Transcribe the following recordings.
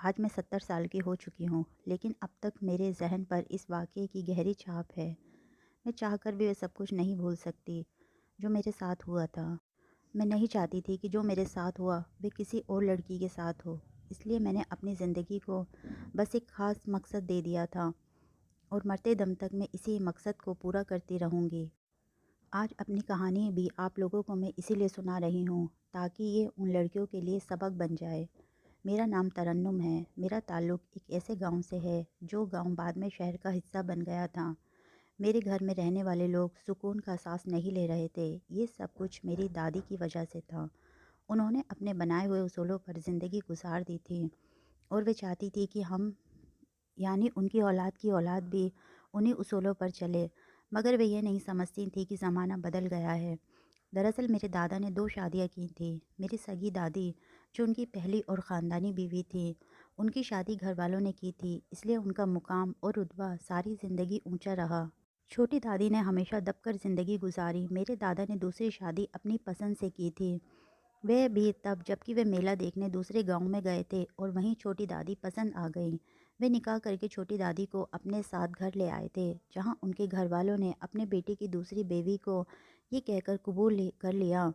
آج میں 70 سال کی ہو چکی ہوں، لیکن اب تک میرے ذہن پر اس واقعے کی گہری چھاپ ہے۔ میں چاہ کر بھی وہ سب کچھ نہیں بھول سکتی جو میرے ساتھ ہوا تھا۔ میں نہیں چاہتی تھی کہ جو میرے ساتھ ہوا وہ کسی اور لڑکی کے ساتھ ہو، اس لیے میں نے اپنی زندگی کو بس ایک خاص مقصد دے دیا تھا اور مرتے دم تک میں اسی مقصد کو پورا کرتی رہوں گی۔ آج اپنی کہانی بھی آپ لوگوں کو میں اسی لیے سنا رہی ہوں تاکہ یہ ان لڑکیوں کے لیے سبق بن جائے۔ میرا نام ترنم ہے۔ میرا تعلق ایک ایسے گاؤں سے ہے جو گاؤں بعد میں شہر کا حصہ بن گیا تھا۔ میرے گھر میں رہنے والے لوگ سکون کا سانس نہیں لے رہے تھے۔ یہ سب کچھ میری دادی کی وجہ سے تھا۔ انہوں نے اپنے بنائے ہوئے اصولوں پر زندگی گزار دی تھی اور وہ چاہتی تھی کہ ہم یعنی ان کی اولاد بھی انہی اصولوں پر چلے، مگر وہ یہ نہیں سمجھتی تھی کہ زمانہ بدل گیا ہے۔ دراصل میرے دادا نے 2 شادیاں کی تھیں۔ میری سگی دادی جو ان کی پہلی اور خاندانی بیوی تھی، ان کی شادی گھر والوں نے کی تھی، اس لیے ان کا مقام اور رتبہ ساری زندگی اونچا رہا۔ چھوٹی دادی نے ہمیشہ دب کر زندگی گزاری۔ میرے دادا نے دوسری شادی اپنی پسند سے کی تھی، وہ بھی تب جبکہ وہ میلہ دیکھنے دوسرے گاؤں میں گئے تھے اور وہیں چھوٹی دادی پسند آ گئیں۔ وہ نکاح کر کے چھوٹی دادی کو اپنے ساتھ گھر لے آئے تھے، جہاں ان کے گھر والوں نے اپنے بیٹے کی دوسری بیوی کو یہ کہہ کر قبول کر لیا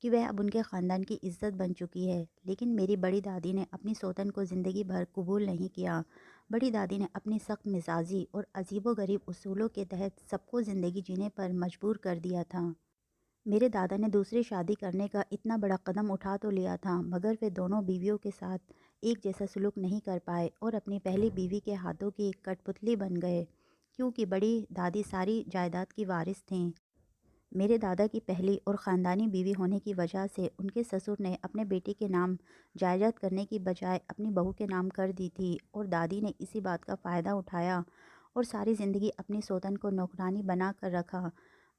کہ وہ اب ان کے خاندان کی عزت بن چکی ہے۔ لیکن میری بڑی دادی نے اپنی سوتن کو زندگی بھر قبول نہیں کیا۔ بڑی دادی نے اپنی سخت مزاجی اور عجیب و غریب اصولوں کے تحت سب کو زندگی جینے پر مجبور کر دیا تھا۔ میرے دادا نے دوسری شادی کرنے کا اتنا بڑا قدم اٹھا تو لیا تھا، مگر وہ دونوں بیویوں کے ساتھ ایک جیسا سلوک نہیں کر پائے اور اپنی پہلی بیوی کے ہاتھوں کی کٹ پتلی بن گئے، کیونکہ بڑی دادی ساری جائیداد کی وارث تھیں۔ میرے دادا کی پہلی اور خاندانی بیوی ہونے کی وجہ سے ان کے سسر نے اپنے بیٹے کے نام جائیداد کرنے کی بجائے اپنی بہو کے نام کر دی تھی، اور دادی نے اسی بات کا فائدہ اٹھایا اور ساری زندگی اپنی سوتن کو نوکرانی بنا کر رکھا۔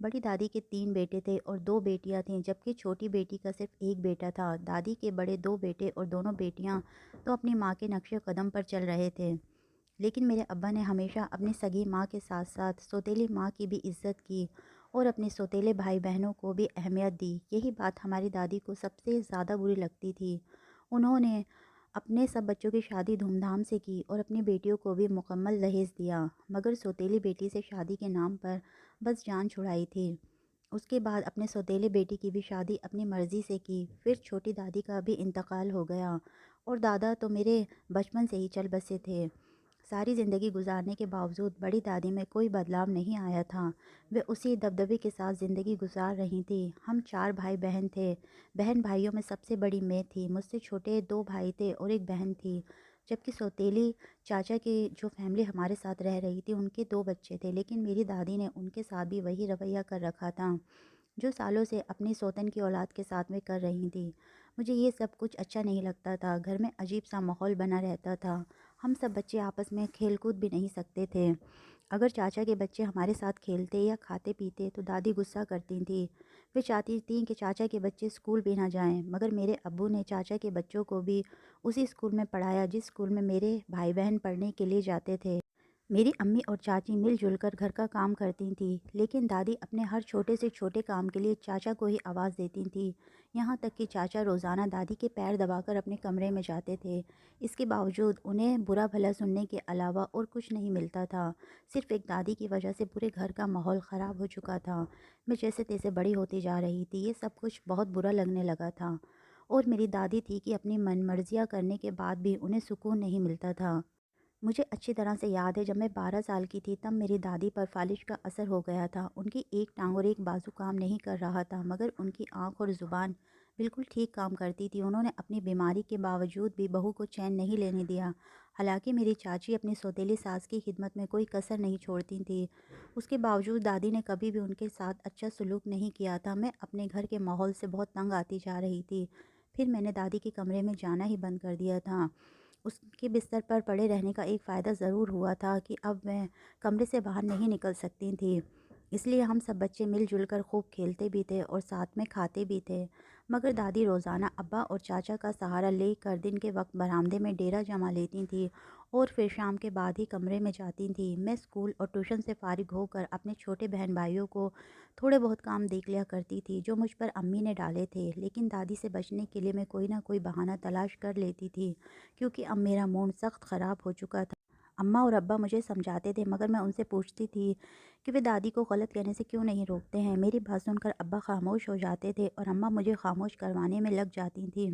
بڑی دادی کے 3 بیٹے تھے اور 2 بیٹیاں تھیں، جبکہ چھوٹی بیٹی کا صرف ایک بیٹا تھا۔ دادی کے بڑے 2 بیٹے اور دونوں بیٹیاں تو اپنی ماں کے نقش قدم پر چل رہے تھے، لیکن میرے ابا نے ہمیشہ اپنی سگی ماں کے ساتھ ساتھ سوتیلی ماں کی بھی عزت کی اور اپنے سوتیلے بھائی بہنوں کو بھی اہمیت دی۔ یہی بات ہماری دادی کو سب سے زیادہ بری لگتی تھی۔ انہوں نے اپنے سب بچوں کی شادی دھوم دھام سے کی اور اپنی بیٹیوں کو بھی مکمل جہیز دیا، مگر سوتیلی بیٹی سے شادی کے نام پر بس جان چھڑائی تھی۔ اس کے بعد اپنے سوتیلے بیٹی کی بھی شادی اپنی مرضی سے کی۔ پھر چھوٹی دادی کا بھی انتقال ہو گیا اور دادا تو میرے بچپن سے ہی چل بسے تھے۔ ساری زندگی گزارنے کے باوجود بڑی دادی میں کوئی بدلاؤ نہیں آیا تھا۔ وہ اسی دبدبے کے ساتھ زندگی گزار رہی تھی۔ ہم 4 بھائی بہن تھے۔ بہن بھائیوں میں سب سے بڑی میں تھی۔ مجھ سے چھوٹے 2 بھائی تھے اور ایک بہن تھی، جبکہ سوتیلی چاچا کی جو فیملی ہمارے ساتھ رہ رہی تھی ان کے 2 بچے تھے، لیکن میری دادی نے ان کے ساتھ بھی وہی رویہ کر رکھا تھا جو سالوں سے اپنی سوتن کی اولاد کے ساتھ میں کر رہی تھی۔ مجھے یہ سب کچھ اچھا نہیں لگتا تھا۔ گھر میں عجیب سا ماحول بنا رہتا تھا۔ ہم سب بچے آپس میں کھیل کود بھی نہیں سکتے تھے۔ اگر چاچا کے بچے ہمارے ساتھ کھیلتے یا کھاتے پیتے تو دادی غصہ کرتی تھیں۔ وہ چاہتی تھیں کہ چاچا کے بچے اسکول بھی نہ جائیں، مگر میرے ابو نے چاچا کے بچوں کو بھی اسی اسکول میں پڑھایا جس اسکول میں میرے بھائی بہن پڑھنے کے لیے جاتے تھے۔ میری امی اور چاچی مل جل کر گھر کا کام کرتی تھیں، لیکن دادی اپنے ہر چھوٹے سے چھوٹے کام کے لیے چاچا کو ہی آواز دیتی تھیں، یہاں تک کہ چاچا روزانہ دادی کے پیر دبا کر اپنے کمرے میں جاتے تھے۔ اس کے باوجود انہیں برا بھلا سننے کے علاوہ اور کچھ نہیں ملتا تھا۔ صرف ایک دادی کی وجہ سے پورے گھر کا ماحول خراب ہو چکا تھا۔ میں جیسے تیسے بڑی ہوتی جا رہی تھی، یہ سب کچھ بہت برا لگنے لگا تھا، اور میری دادی تھی کہ اپنی من مرضیاں کرنے کے بعد بھی انہیں سکون نہیں ملتا تھا۔ مجھے اچھی طرح سے یاد ہے جب میں 12 سال کی تھی تب میری دادی پر فالج کا اثر ہو گیا تھا۔ ان کی ایک ٹانگ اور ایک بازو کام نہیں کر رہا تھا، مگر ان کی آنکھ اور زبان بالکل ٹھیک کام کرتی تھی۔ انہوں نے اپنی بیماری کے باوجود بھی بہو کو چین نہیں لینے دیا۔ حالانکہ میری چاچی اپنی سوتیلی ساس کی خدمت میں کوئی کسر نہیں چھوڑتی تھی، اس کے باوجود دادی نے کبھی بھی ان کے ساتھ اچھا سلوک نہیں کیا تھا۔ میں اپنے گھر کے ماحول سے بہت تنگ آتی جا رہی تھی۔ پھر میں نے دادی کے کمرے میں جانا ہی بند کر دیا تھا۔ اس کے بستر پر پڑے رہنے کا ایک فائدہ ضرور ہوا تھا کہ اب میں کمرے سے باہر نہیں نکل سکتی تھی، اس لیے ہم سب بچے مل جل کر خوب کھیلتے بھی تھے اور ساتھ میں کھاتے بھی تھے۔ مگر دادی روزانہ ابا اور چاچا کا سہارا لے کر دن کے وقت برآمدے میں ڈیرا جما لیتی تھیں اور پھر شام کے بعد ہی کمرے میں جاتی تھیں۔ میں اسکول اور ٹیوشن سے فارغ ہو کر اپنے چھوٹے بہن بھائیوں کو تھوڑے بہت کام دیکھ لیا کرتی تھی جو مجھ پر امی نے ڈالے تھے، لیکن دادی سے بچنے کے لیے میں کوئی نہ کوئی بہانہ تلاش کر لیتی تھی، کیونکہ اب میرا موڈ سخت خراب ہو چکا تھا۔ اماں اور ابا مجھے سمجھاتے تھے، مگر میں ان سے پوچھتی تھی کہ وہ دادی کو غلط کہنے سے کیوں نہیں روکتے ہیں۔ میری بات سن کر ابا خاموش ہو جاتے تھے اور اماں مجھے خاموش کروانے میں لگ جاتی تھیں،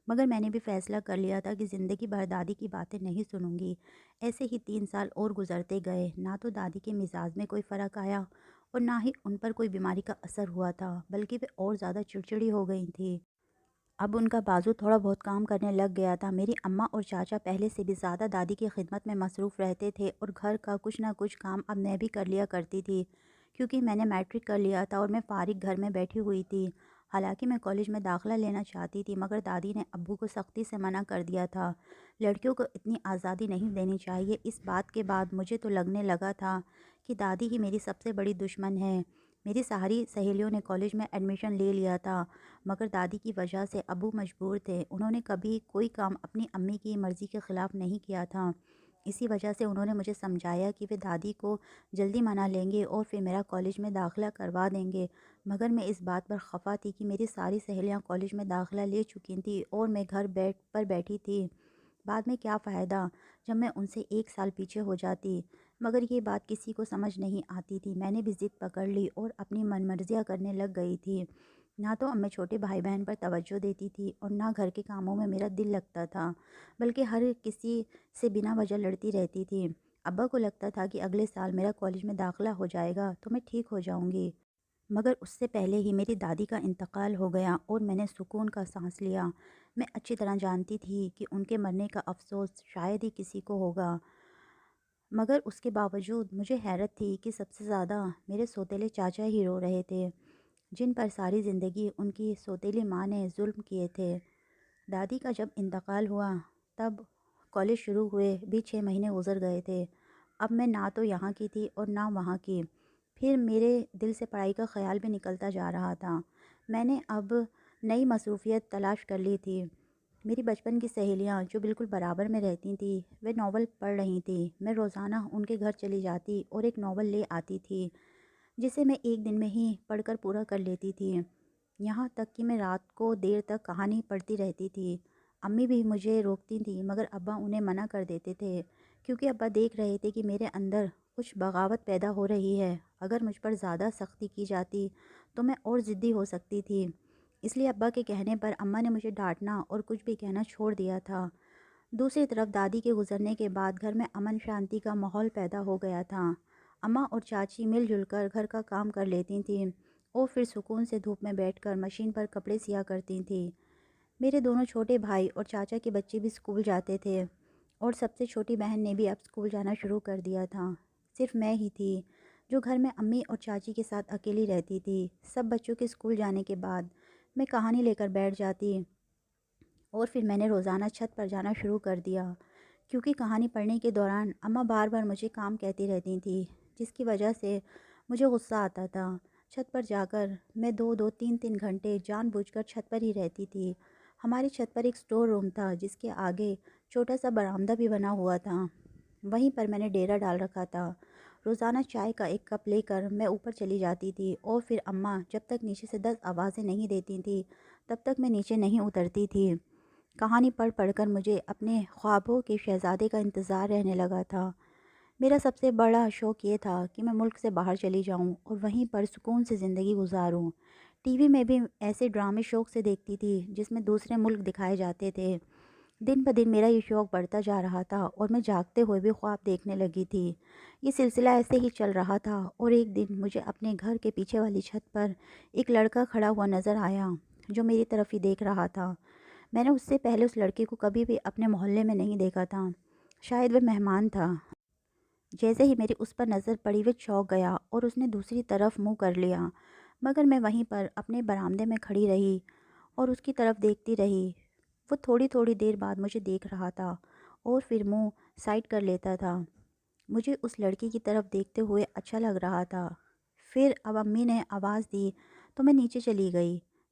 مگر میں نے بھی فیصلہ کر لیا تھا کہ زندگی بھر دادی کی باتیں نہیں سنوں گی۔ ایسے ہی 3 سال اور گزرتے گئے، نہ تو دادی کے مزاج میں کوئی فرق آیا اور نہ ہی ان پر کوئی بیماری کا اثر ہوا تھا، بلکہ وہ اور زیادہ چڑچڑی ہو گئی تھیں۔ اب ان کا بازو تھوڑا بہت کام کرنے لگ گیا تھا۔ میری اماں اور چاچا پہلے سے بھی زیادہ دادی کی خدمت میں مصروف رہتے تھے اور گھر کا کچھ نہ کچھ کام اب میں بھی کر لیا کرتی تھی، کیونکہ میں نے میٹرک کر لیا تھا اور میں فارغ گھر میں بیٹھی ہوئی تھی۔ حالانکہ میں کالج میں داخلہ لینا چاہتی تھی، مگر دادی نے ابو کو سختی سے منع کر دیا تھا۔ لڑکیوں کو اتنی آزادی نہیں دینی چاہیے۔ اس بات کے بعد مجھے تو لگنے لگا تھا کہ دادی ہی میری سب سے بڑی دشمن ہے۔ میری ساری سہیلیوں نے کالج میں ایڈمیشن لے لیا تھا، مگر دادی کی وجہ سے ابو مجبور تھے۔ انہوں نے کبھی کوئی کام اپنی امی کی مرضی کے خلاف نہیں کیا تھا۔ اسی وجہ سے انہوں نے مجھے سمجھایا کہ وہ دادی کو جلدی منا لیں گے اور پھر میرا کالج میں داخلہ کروا دیں گے، مگر میں اس بات پر خفا تھی کہ میری ساری سہیلیاں کالج میں داخلہ لے چکی تھیں اور میں گھر بیٹھی تھی۔ بعد میں کیا فائدہ جب میں ان سے 1 سال پیچھے ہو جاتی، مگر یہ بات کسی کو سمجھ نہیں آتی تھی۔ میں نے بھی ضد پکڑ لی اور اپنی من مرضیاں کرنے لگ گئی تھی۔ نہ تو اب میں چھوٹے بھائی بہن پر توجہ دیتی تھی اور نہ گھر کے کاموں میں میرا دل لگتا تھا، بلکہ ہر کسی سے بنا وجہ لڑتی رہتی تھی۔ ابا کو لگتا تھا کہ اگلے سال میرا کالج میں داخلہ ہو جائے گا تو میں ٹھیک ہو جاؤں گی، مگر اس سے پہلے ہی میری دادی کا انتقال ہو گیا اور میں نے سکون کا سانس لیا۔ میں اچھی طرح جانتی تھی کہ ان کے مرنے کا افسوس شاید ہی کسی کو ہوگا، مگر اس کے باوجود مجھے حیرت تھی کہ سب سے زیادہ میرے سوتیلے چاچا ہی رو رہے تھے، جن پر ساری زندگی ان کی سوتیلی ماں نے ظلم کیے تھے۔ دادی کا جب انتقال ہوا تب کالج شروع ہوئے بھی 6 مہینے گزر گئے تھے۔ اب میں نہ تو یہاں کی تھی اور نہ وہاں کی، پھر میرے دل سے پڑھائی کا خیال بھی نکلتا جا رہا تھا۔ میں نے اب نئی مصروفیت تلاش کر لی تھی۔ میری بچپن کی سہیلیاں جو بالکل برابر میں رہتی تھیں وہ ناول پڑھ رہی تھیں۔ میں روزانہ ان کے گھر چلی جاتی اور ایک ناول لے آتی تھی، جسے میں ایک دن میں ہی پڑھ کر پورا کر لیتی تھی۔ یہاں تک کہ میں رات کو دیر تک کہانی پڑھتی رہتی تھی۔ امی بھی مجھے روکتی تھیں، مگر ابا انہیں منع کر دیتے تھے، کیونکہ ابا دیکھ رہے تھے کہ میرے اندر کچھ بغاوت پیدا ہو رہی ہے۔ اگر مجھ پر زیادہ سختی کی جاتی تو میں اور ضدی ہو سکتی تھی، اس لیے ابا کے کہنے پر اماں نے مجھے ڈانٹنا اور کچھ بھی کہنا چھوڑ دیا تھا۔ دوسری طرف دادی کے گزرنے کے بعد گھر میں امن شانتی کا ماحول پیدا ہو گیا تھا۔ اماں اور چاچی مل جل کر گھر کا کام کر لیتی تھیں اور پھر سکون سے دھوپ میں بیٹھ کر مشین پر کپڑے سیا کرتی تھیں۔ میرے دونوں چھوٹے بھائی اور چاچا کے بچے بھی اسکول جاتے تھے اور سب سے چھوٹی بہن نے بھی اب اسکول جانا شروع کر دیا تھا۔ صرف میں ہی تھی جو گھر میں امی اور چاچی کے ساتھ اکیلی رہتی تھی۔ سب بچوں کے اسکول جانے کے بعد میں کہانی لے کر بیٹھ جاتی اور پھر میں نے روزانہ چھت پر جانا شروع کر دیا، کیونکہ کہانی پڑھنے کے دوران اماں بار بار مجھے کام کہتی رہتی تھیں، جس کی وجہ سے مجھے غصہ آتا تھا۔ چھت پر جا کر میں 2-3 گھنٹے جان بوجھ کر چھت پر ہی رہتی تھی۔ ہماری چھت پر ایک اسٹور روم تھا جس کے آگے چھوٹا سا برآمدہ بھی بنا ہوا تھا، وہیں پر میں نے ڈیرا ڈال رکھا تھا۔ روزانہ چائے کا ایک کپ لے کر میں اوپر چلی جاتی تھی اور پھر اماں جب تک نیچے سے 10 آوازیں نہیں دیتی تھیں تب تک میں نیچے نہیں اترتی تھی۔ کہانی پڑھ پڑھ کر مجھے اپنے خوابوں کے شہزادے کا انتظار رہنے لگا تھا۔ میرا سب سے بڑا شوق یہ تھا کہ میں ملک سے باہر چلی جاؤں اور وہیں پر سکون سے زندگی گزاروں۔ ٹی وی میں بھی ایسے ڈرامے شوق سے دیکھتی تھی جس میں دوسرے ملک دکھائے جاتے تھے۔ دن بدن میرا یہ شوق بڑھتا جا رہا تھا اور میں جاگتے ہوئے بھی خواب دیکھنے لگی تھی۔ یہ سلسلہ ایسے ہی چل رہا تھا اور ایک دن مجھے اپنے گھر کے پیچھے والی چھت پر ایک لڑکا کھڑا ہوا نظر آیا جو میری طرف ہی دیکھ رہا تھا۔ میں نے اس سے پہلے اس لڑکے کو کبھی بھی اپنے محلے میں نہیں دیکھا تھا، شاید وہ مہمان تھا۔ جیسے ہی میری اس پر نظر پڑی وہ چونک گیا اور اس نے دوسری طرف منہ کر لیا، مگر میں وہیں پر اپنے برآمدے میں کھڑی رہی اور اس کی طرف دیکھتی رہی۔ وہ تھوڑی تھوڑی دیر بعد مجھے دیکھ رہا تھا اور پھر منہ سائڈ کر لیتا تھا۔ مجھے اس لڑکی کی طرف دیکھتے ہوئے اچھا لگ رہا تھا۔ پھر اب امی نے آواز دی تو میں نیچے چلی گئی۔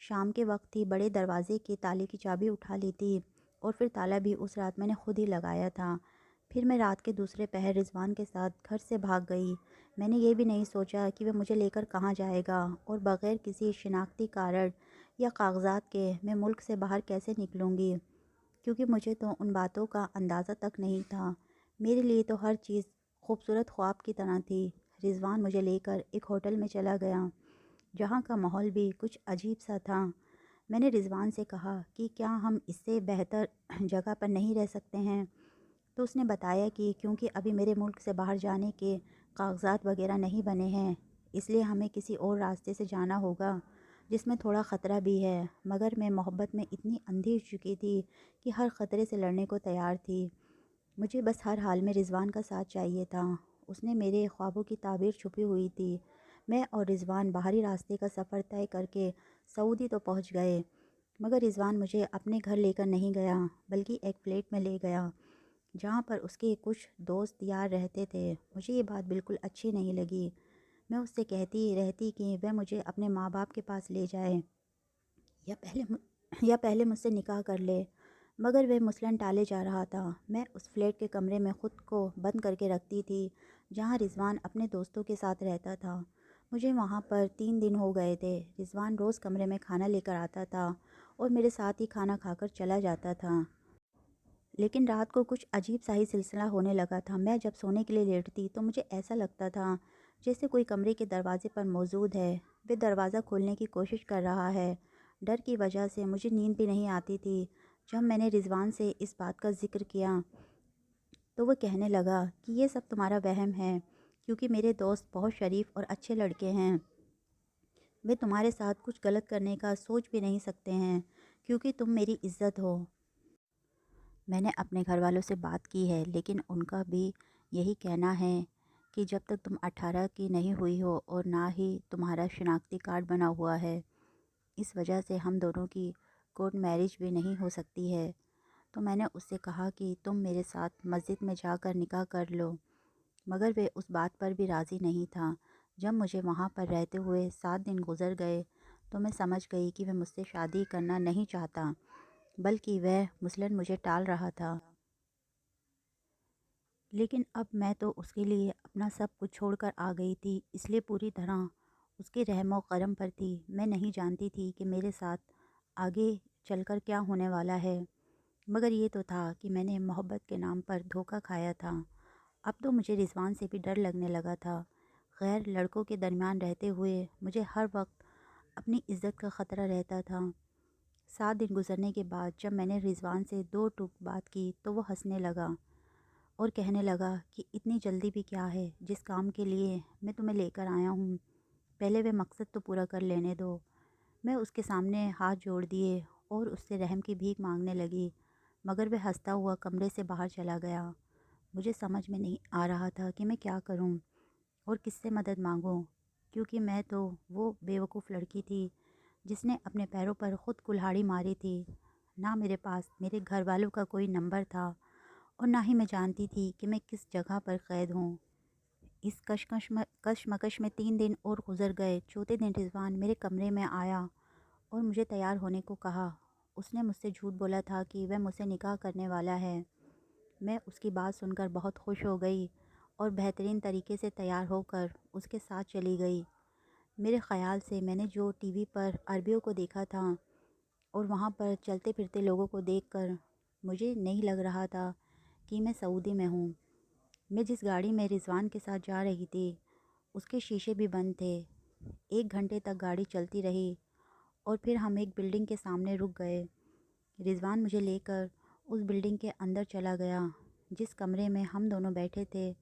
شام کے وقت تھی، بڑے دروازے کے تالے کی چابی اٹھا لی تھی اور پھر تالا بھی اس رات میں نے خود ہی لگایا تھا۔ پھر میں رات کے دوسرے پہر رضوان کے ساتھ گھر سے بھاگ گئی۔ میں نے یہ بھی نہیں سوچا کہ وہ مجھے لے کر کہاں جائے گا اور بغیر کسی شناختی کارڈ یا کاغذات کے میں ملک سے باہر کیسے نکلوں گی، کیونکہ مجھے تو ان باتوں کا اندازہ تک نہیں تھا۔ میرے لیے تو ہر چیز خوبصورت خواب کی طرح تھی۔ رضوان مجھے لے کر ایک ہوٹل میں چلا گیا، جہاں کا ماحول بھی کچھ عجیب سا تھا۔ میں نے رضوان سے کہا کہ کیا ہم اس سے بہتر جگہ پر نہیں رہ سکتے ہیں؟ تو اس نے بتایا کہ کیونکہ ابھی میرے ملک سے باہر جانے کے کاغذات وغیرہ نہیں بنے ہیں، اس لیے ہمیں کسی اور راستے سے جانا ہوگا جس میں تھوڑا خطرہ بھی ہے۔ مگر میں محبت میں اتنی اندھی ہو چکی تھی کہ ہر خطرے سے لڑنے کو تیار تھی۔ مجھے بس ہر حال میں رضوان کا ساتھ چاہیے تھا۔ اس نے میرے خوابوں کی تعبیر چھپی ہوئی تھی۔ میں اور رضوان باہری راستے کا سفر طے کر کے سعودی تو پہنچ گئے، مگر رضوان مجھے اپنے گھر لے کر نہیں گیا، بلکہ ایک فلیٹ میں لے گیا جہاں پر اس کے کچھ دوست یار رہتے تھے۔ مجھے یہ بات بالکل اچھی نہیں لگی۔ میں اس سے کہتی رہتی کہ وہ مجھے اپنے ماں باپ کے پاس لے جائے یا پہلے مجھ سے نکاح کر لے، مگر وہ مثلاً ٹالے جا رہا تھا۔ میں اس فلیٹ کے کمرے میں خود کو بند کر کے رکھتی تھی جہاں رضوان اپنے دوستوں کے ساتھ رہتا تھا۔ مجھے وہاں پر 3 دن ہو گئے تھے۔ رضوان روز کمرے میں کھانا لے کر آتا تھا اور میرے ساتھ ہی کھانا کھا کر چلا جاتا تھا۔ لیکن رات کو کچھ عجیب سا ہی سلسلہ ہونے لگا تھا۔ میں جب سونے کے لیے لیٹتی تو مجھے ایسا لگتا تھا جیسے کوئی کمرے کے دروازے پر موجود ہے، وہ دروازہ کھولنے کی کوشش کر رہا ہے۔ ڈر کی وجہ سے مجھے نیند بھی نہیں آتی تھی۔ جب میں نے رضوان سے اس بات کا ذکر کیا تو وہ کہنے لگا کہ یہ سب تمہارا وہم ہے، کیونکہ میرے دوست بہت شریف اور اچھے لڑکے ہیں۔ وہ تمہارے ساتھ کچھ غلط کرنے کا سوچ بھی نہیں سکتے ہیں، کیونکہ تم میری عزت ہو۔ میں نے اپنے گھر والوں سے بات کی ہے، لیکن ان کا بھی یہی کہنا ہے کہ جب تک تم 18 کی نہیں ہوئی ہو اور نہ ہی تمہارا شناختی کارڈ بنا ہوا ہے، اس وجہ سے ہم دونوں کی کورٹ میرج بھی نہیں ہو سکتی ہے۔ تو میں نے اس سے کہا کہ تم میرے ساتھ مسجد میں جا کر نکاح کر لو، مگر وہ اس بات پر بھی راضی نہیں تھا۔ جب مجھے وہاں پر رہتے ہوئے 7 دن گزر گئے تو میں سمجھ گئی کہ وہ مجھ سے شادی کرنا نہیں چاہتا، بلکہ وہ مثلاً مجھے ٹال رہا تھا۔ لیکن اب میں تو اس کے لیے اپنا سب کچھ چھوڑ کر آ گئی تھی، اس لیے پوری طرح اس کے رحم و کرم پر تھی۔ میں نہیں جانتی تھی کہ میرے ساتھ آگے چل کر کیا ہونے والا ہے، مگر یہ تو تھا کہ میں نے محبت کے نام پر دھوکہ کھایا تھا۔ اب تو مجھے رضوان سے بھی ڈر لگنے لگا تھا۔ غیر لڑکوں کے درمیان رہتے ہوئے مجھے ہر وقت اپنی عزت کا خطرہ رہتا تھا۔ 7 دن گزرنے کے بعد جب میں نے رضوان سے 2 ٹوک بات کی تو وہ ہنسنے لگا اور کہنے لگا کہ اتنی جلدی بھی کیا ہے، جس کام کے لیے میں تمہیں لے کر آیا ہوں پہلے وہ مقصد تو پورا کر لینے دو۔ میں اس کے سامنے ہاتھ جوڑ دیے اور اس سے رحم کی بھیک مانگنے لگی، مگر وہ ہنستا ہوا کمرے سے باہر چلا گیا۔ مجھے سمجھ میں نہیں آ رہا تھا کہ میں کیا کروں اور کس سے مدد مانگوں، کیونکہ میں تو وہ بیوقوف لڑکی تھی جس نے اپنے پیروں پر خود کلہاڑی ماری تھی۔ نہ میرے پاس میرے گھر والوں کا کوئی نمبر تھا اور نہ ہی میں جانتی تھی کہ میں کس جگہ پر قید ہوں۔ اس کشمکش میں 3 دن اور گزر گئے۔ چوتھے دن رضوان میرے کمرے میں آیا اور مجھے تیار ہونے کو کہا۔ اس نے مجھ سے جھوٹ بولا تھا کہ وہ مجھ سے نکاح کرنے والا ہے۔ میں اس کی بات سن کر بہت خوش ہو گئی اور بہترین طریقے سے تیار ہو کر اس کے ساتھ چلی گئی۔ میرے خیال سے میں نے جو ٹی وی پر عربیوں کو دیکھا تھا اور وہاں پر چلتے پھرتے لوگوں کو دیکھ کر مجھے نہیں لگ رہا تھا کہ میں سعودی میں ہوں۔ میں جس گاڑی میں رضوان کے ساتھ جا رہی تھی اس کے شیشے بھی بند تھے۔ 1 گھنٹے تک گاڑی چلتی رہی اور پھر ہم ایک بلڈنگ کے سامنے رک گئے۔ رضوان مجھے لے کر اس بلڈنگ کے اندر چلا گیا۔ جس کمرے میں ہم دونوں بیٹھے تھے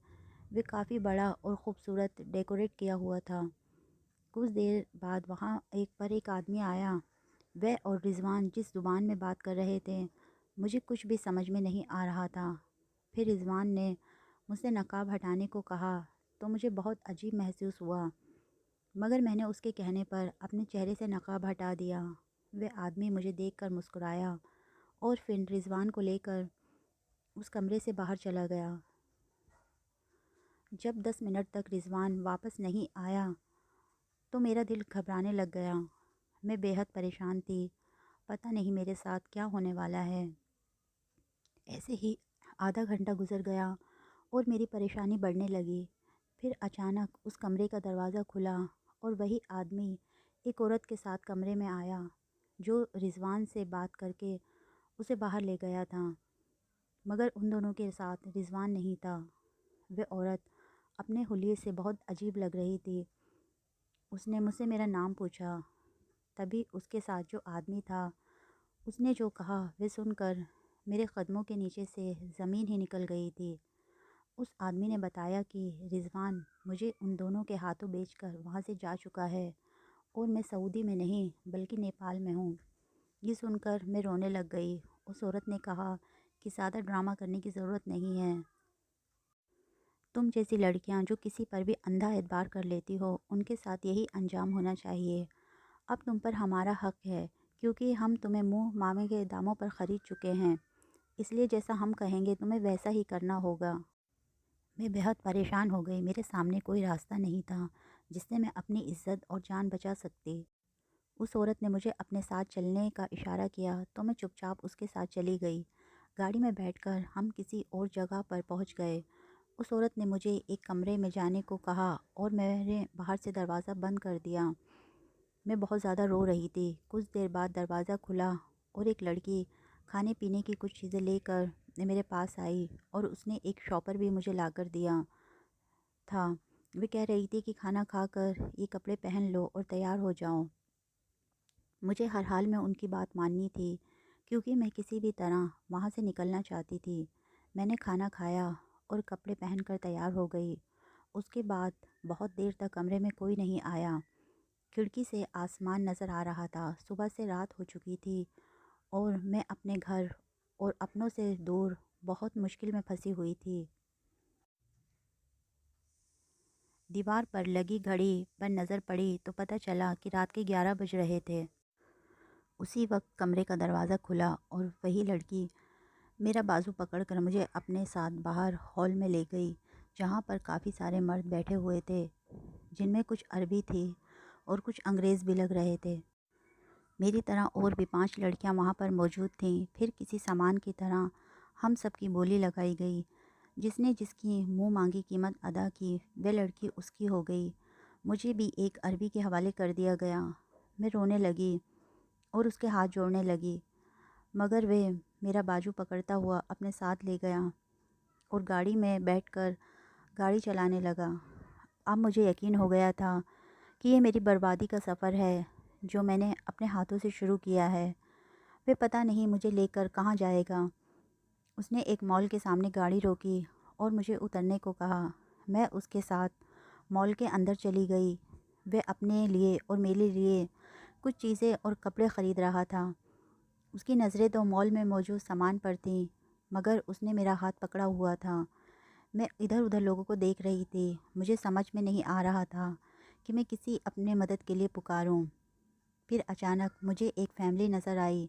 وہ کافی بڑا اور خوبصورت ڈیکوریٹ کیا ہوا تھا۔ کچھ دیر بعد وہاں ایک آدمی آیا۔ وہ اور رضوان جس زبان میں بات کر رہے تھے مجھے کچھ بھی سمجھ میں نہیں آ رہا تھا۔ پھر رضوان نے مجھ سے نقاب ہٹانے کو کہا تو مجھے بہت عجیب محسوس ہوا، مگر میں نے اس کے کہنے پر اپنے چہرے سے نقاب ہٹا دیا۔ وہ آدمی مجھے دیکھ کر مسکرایا اور پھر رضوان کو لے کر اس کمرے سے باہر چلا گیا۔ جب 10 منٹ تک رضوان واپس نہیں آیا تو میرا دل گھبرانے لگ گیا۔ میں بے حد پریشان تھی، پتہ نہیں میرے ساتھ کیا ہونے والا ہے۔ ایسے ہی آدھا گھنٹہ گزر گیا اور میری پریشانی بڑھنے لگی۔ پھر اچانک اس کمرے کا دروازہ کھلا اور وہی آدمی ایک عورت کے ساتھ کمرے میں آیا جو رضوان سے بات کر کے اسے باہر لے گیا تھا، مگر ان دونوں کے ساتھ رضوان نہیں تھا۔ وہ عورت اپنے حلیے سے بہت عجیب لگ رہی تھی۔ اس نے مجھ سے میرا نام پوچھا، تبھی اس کے ساتھ جو آدمی تھا اس نے جو کہا وہ سن کر میرے قدموں کے نیچے سے زمین ہی نکل گئی تھی۔ اس آدمی نے بتایا کہ رضوان مجھے ان دونوں کے ہاتھوں بیچ کر وہاں سے جا چکا ہے اور میں سعودی میں نہیں بلکہ نیپال میں ہوں۔ یہ سن کر میں رونے لگ گئی۔ اس عورت نے کہا کہ زیادہ ڈرامہ کرنے کی ضرورت نہیں ہے۔ تم جیسی لڑکیاں جو کسی پر بھی اندھا اعتبار کر لیتی ہو ان کے ساتھ یہی انجام ہونا چاہیے۔ اب تم پر ہمارا حق ہے کیونکہ ہم تمہیں منہ مامے کے داموں پر خرید چکے ہیں، اس لیے جیسا ہم کہیں گے تمہیں ویسا ہی کرنا ہوگا۔ میں بہت پریشان ہو گئی۔ میرے سامنے کوئی راستہ نہیں تھا جس سے میں اپنی عزت اور جان بچا سکتی۔ اس عورت نے مجھے اپنے ساتھ چلنے کا اشارہ کیا تو میں چپ چاپ اس کے ساتھ چلی گئی۔ گاڑی میں بیٹھ کر ہم کسی اور جگہ پر پہنچ گئے۔ اس عورت نے مجھے ایک کمرے میں جانے کو کہا اور میں نے باہر سے دروازہ بند کر دیا۔ میں بہت زیادہ رو رہی تھی۔ کچھ دیر بعد دروازہ کھلا اور ایک لڑکی کھانے پینے کی کچھ چیزیں لے کر میرے پاس آئی اور اس نے ایک شاپر بھی مجھے لا کر دیا تھا۔ وہ کہہ رہی تھی کہ کھانا کھا کر یہ کپڑے پہن لو اور تیار ہو جاؤ۔ مجھے ہر حال میں ان کی بات ماننی تھی کیونکہ میں کسی بھی طرح وہاں سے نکلنا چاہتی تھی۔ میں نے کھانا کھایا اور کپڑے پہن کر تیار ہو گئی۔ اس کے بعد بہت دیر تک کمرے میں کوئی نہیں آیا۔ کھڑکی سے آسمان نظر آ رہا تھا۔ صبح سے رات ہو چکی تھی اور میں اپنے گھر اور اپنوں سے دور بہت مشکل میں پھنسی ہوئی تھی۔ دیوار پر لگی گھڑی پر نظر پڑی تو پتہ چلا کہ رات کے 11 بج رہے تھے۔ اسی وقت کمرے کا دروازہ کھلا اور وہی لڑکی میرا بازو پکڑ کر مجھے اپنے ساتھ باہر ہال میں لے گئی جہاں پر کافی سارے مرد بیٹھے ہوئے تھے جن میں کچھ عربی تھی اور کچھ انگریز بھی لگ رہے تھے۔ میری طرح اور بھی 5 لڑکیاں وہاں پر موجود تھیں۔ پھر کسی سامان کی طرح ہم سب کی بولی لگائی گئی۔ جس نے جس کی منہ مانگی قیمت ادا کی وہ لڑکی اس کی ہو گئی۔ مجھے بھی ایک عربی کے حوالے کر دیا گیا۔ میں رونے لگی اور اس کے ہاتھ جوڑنے لگی، مگر وہ میرا بازو پکڑتا ہوا اپنے ساتھ لے گیا اور گاڑی میں بیٹھ کر گاڑی چلانے لگا۔ اب مجھے یقین ہو گیا تھا کہ یہ میری بربادی کا سفر ہے جو میں نے اپنے ہاتھوں سے شروع کیا ہے۔ وہ پتہ نہیں مجھے لے کر کہاں جائے گا۔ اس نے ایک مال کے سامنے گاڑی روکی اور مجھے اترنے کو کہا۔ میں اس کے ساتھ مال کے اندر چلی گئی۔ وہ اپنے لیے اور میرے لیے کچھ چیزیں اور کپڑے خرید رہا تھا۔ اس کی نظریں تو مال میں موجود سامان پر تھیں، مگر اس نے میرا ہاتھ پکڑا ہوا تھا۔ میں ادھر ادھر لوگوں کو دیکھ رہی تھی۔ مجھے سمجھ میں نہیں آ رہا تھا کہ میں کسی اپنے مدد کے لیے پکاروں۔ پھر اچانک مجھے ایک فیملی نظر آئی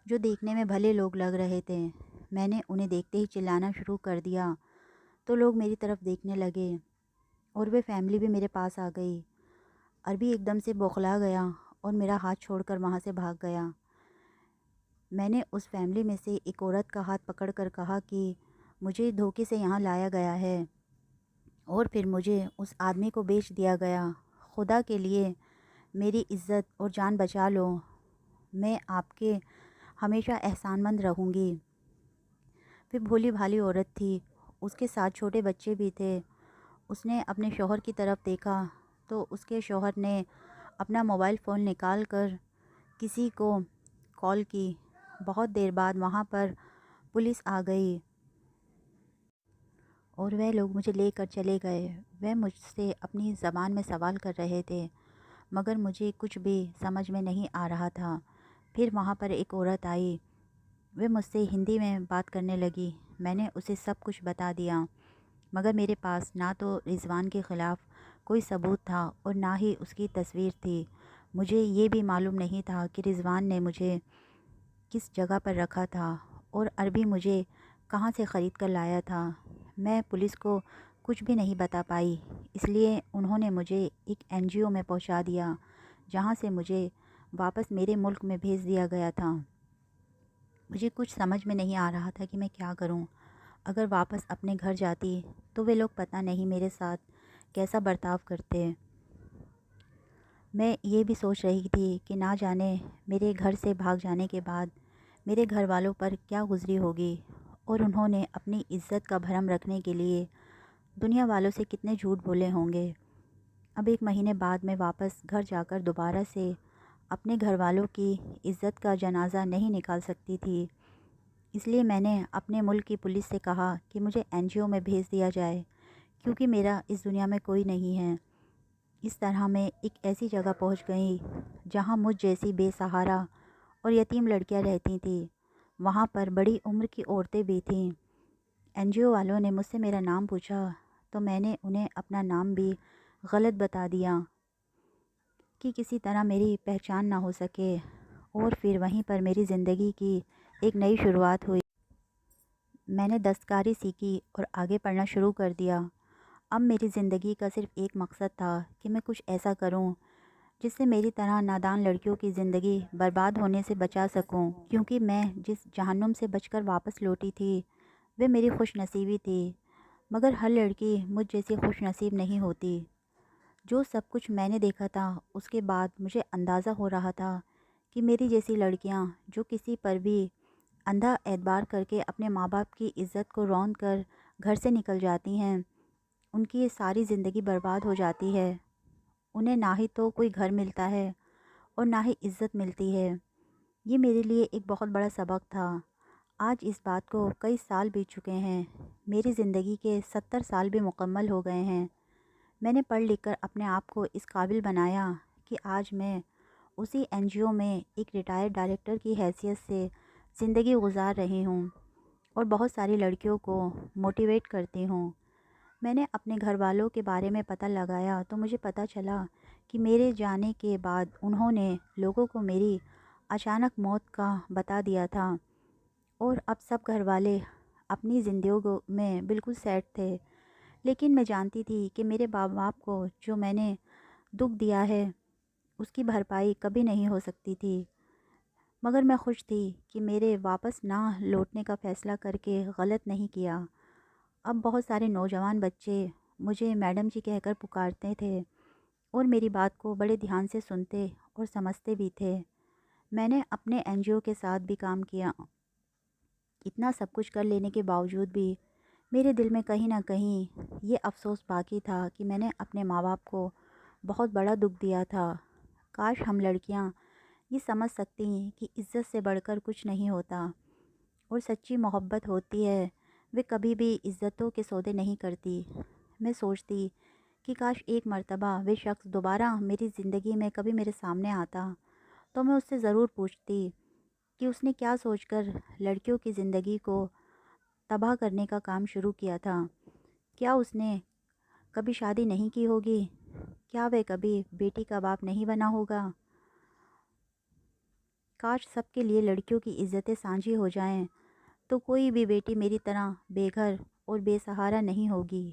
جو دیکھنے میں بھلے لوگ لگ رہے تھے۔ میں نے انہیں دیکھتے ہی چلانا شروع کر دیا تو لوگ میری طرف دیکھنے لگے اور وہ فیملی بھی میرے پاس آ گئی۔ عربی ایک دم سے بوکھلا گیا اور میرا ہاتھ چھوڑ کر وہاں سے بھاگ گیا۔ میں نے اس فیملی میں سے ایک عورت کا ہاتھ پکڑ کر کہا کہ مجھے دھوکے سے یہاں لایا گیا ہے اور پھر مجھے اس آدمی کو بیچ دیا گیا۔ خدا کے لیے میری عزت اور جان بچا لو، میں آپ کے ہمیشہ احسان مند رہوں گی۔ وہ بھولی بھالی عورت تھی، اس کے ساتھ چھوٹے بچے بھی تھے۔ اس نے اپنے شوہر کی طرف دیکھا تو اس کے شوہر نے اپنا موبائل فون نکال کر کسی کو کال کی۔ بہت دیر بعد وہاں پر پولیس آ گئی اور وہ لوگ مجھے لے کر چلے گئے۔ وہ مجھ سے اپنی زبان میں سوال کر رہے تھے مگر مجھے کچھ بھی سمجھ میں نہیں آ رہا تھا۔ پھر وہاں پر ایک عورت آئی، وہ مجھ سے ہندی میں بات کرنے لگی۔ میں نے اسے سب کچھ بتا دیا، مگر میرے پاس نہ تو رضوان کے خلاف کوئی ثبوت تھا اور نہ ہی اس کی تصویر تھی۔ مجھے یہ بھی معلوم نہیں تھا کہ رضوان نے مجھے کس جگہ پر رکھا تھا اور عربی مجھے کہاں سے خرید کر لایا تھا۔ میں پولیس کو کچھ بھی نہیں بتا پائی، اس لیے انہوں نے مجھے ایک NGO میں پہنچا دیا جہاں سے مجھے واپس میرے ملک میں بھیج دیا گیا تھا۔ مجھے کچھ سمجھ میں نہیں آ رہا تھا کہ میں کیا کروں۔ اگر واپس اپنے گھر جاتی تو وہ لوگ پتہ نہیں میرے ساتھ کیسا برتاؤ کرتے۔ میں یہ بھی سوچ رہی تھی کہ نہ جانے میرے گھر سے بھاگ جانے کے بعد میرے گھر والوں پر کیا گزری ہوگی، اور انہوں نے اپنی عزت کا بھرم رکھنے کے لیے دنیا والوں سے کتنے جھوٹ بولے ہوں گے۔ اب 1 مہینے بعد میں واپس گھر جا کر دوبارہ سے اپنے گھر والوں کی عزت کا جنازہ نہیں نکال سکتی تھی۔ اس لیے میں نے اپنے ملک کی پولیس سے کہا کہ مجھے NGO میں بھیج دیا جائے، کیونکہ میرا اس دنیا میں کوئی نہیں ہے۔ اس طرح میں ایک ایسی جگہ پہنچ گئی جہاں مجھ جیسی بے سہارا اور یتیم لڑکیاں رہتی تھیں۔ وہاں پر بڑی عمر کی عورتیں بھی تھیں۔ NGO والوں نے مجھ سے میرا نام پوچھا تو میں نے انہیں اپنا نام بھی غلط بتا دیا کہ کسی طرح میری پہچان نہ ہو سکے، اور پھر وہیں پر میری زندگی کی ایک نئی شروعات ہوئی۔ میں نے دستکاری سیکھی اور آگے پڑھنا شروع کر دیا۔ اب میری زندگی کا صرف ایک مقصد تھا کہ میں کچھ ایسا کروں جس سے میری طرح نادان لڑکیوں کی زندگی برباد ہونے سے بچا سکوں، کیونکہ میں جس جہنم سے بچ کر واپس لوٹی تھی وہ میری خوش نصیبی تھی، مگر ہر لڑکی مجھ جیسی خوش نصیب نہیں ہوتی۔ جو سب کچھ میں نے دیکھا تھا اس کے بعد مجھے اندازہ ہو رہا تھا کہ میری جیسی لڑکیاں جو کسی پر بھی اندھا اعتبار کر کے اپنے ماں باپ کی عزت کو روند کر گھر سے نکل جاتی ہیں، ان کی ساری زندگی برباد ہو جاتی ہے۔ انہیں نہ ہی تو کوئی گھر ملتا ہے اور نہ ہی عزت ملتی ہے۔ یہ میرے لیے ایک بہت بڑا سبق تھا۔ آج اس بات کو کئی سال بیت چکے ہیں، میری زندگی کے 70 سال بھی مکمل ہو گئے ہیں۔ میں نے پڑھ لکھ کر اپنے آپ کو اس قابل بنایا کہ آج میں اسی NGO میں ایک ریٹائرڈ ڈائریکٹر کی حیثیت سے زندگی گزار رہی ہوں اور بہت ساری لڑکیوں کو موٹیویٹ کرتی ہوں۔ میں نے اپنے گھر والوں کے بارے میں پتہ لگایا تو مجھے پتہ چلا کہ میرے جانے کے بعد انہوں نے لوگوں کو میری اچانک موت کا بتا دیا تھا، اور اب سب گھر والے اپنی زندگیوں میں بالکل سیٹ تھے۔ لیکن میں جانتی تھی کہ میرے ماں باپ کو جو میں نے دکھ دیا ہے اس کی بھرپائی کبھی نہیں ہو سکتی تھی، مگر میں خوش تھی کہ میرے واپس نہ لوٹنے کا فیصلہ کر کے غلط نہیں کیا۔ اب بہت سارے نوجوان بچے مجھے میڈم جی کہہ کر پکارتے تھے اور میری بات کو بڑے دھیان سے سنتے اور سمجھتے بھی تھے۔ میں نے اپنے NGO کے ساتھ بھی کام کیا۔ اتنا سب کچھ کر لینے کے باوجود بھی میرے دل میں کہیں نہ کہیں یہ افسوس باقی تھا کہ میں نے اپنے ماں باپ کو بہت بڑا دکھ دیا تھا۔ کاش ہم لڑکیاں یہ سمجھ سکتی ہیں کہ عزت سے بڑھ کر کچھ نہیں ہوتا، اور سچی محبت ہوتی ہے وہ کبھی بھی عزتوں کے سودے نہیں کرتی۔ میں سوچتی کہ کاش ایک مرتبہ وہ شخص دوبارہ میری زندگی میں کبھی میرے سامنے آتا تو میں اس سے ضرور پوچھتی کہ اس نے کیا سوچ کر لڑکیوں کی زندگی کو تباہ کرنے کا کام شروع کیا تھا۔ کیا اس نے کبھی شادی نہیں کی ہوگی؟ کیا وہ کبھی بیٹی کا باپ نہیں بنا ہوگا؟ کاش سب کے لیے لڑکیوں کی عزتیں سانجھی ہو جائیں تو کوئی بھی بیٹی میری طرح بے گھر اور بے سہارا نہیں ہوگی۔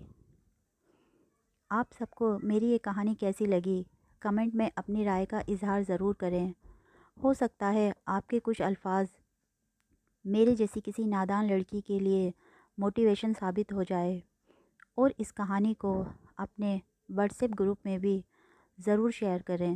آپ سب کو میری یہ کہانی کیسی لگی؟ کمنٹ میں اپنی رائے کا اظہار ضرور کریں۔ ہو سکتا ہے آپ کے کچھ الفاظ میرے جیسی کسی نادان لڑکی کے لیے موٹیویشن ثابت ہو جائے، اور اس کہانی کو اپنے WhatsApp گروپ میں بھی ضرور شیئر کریں۔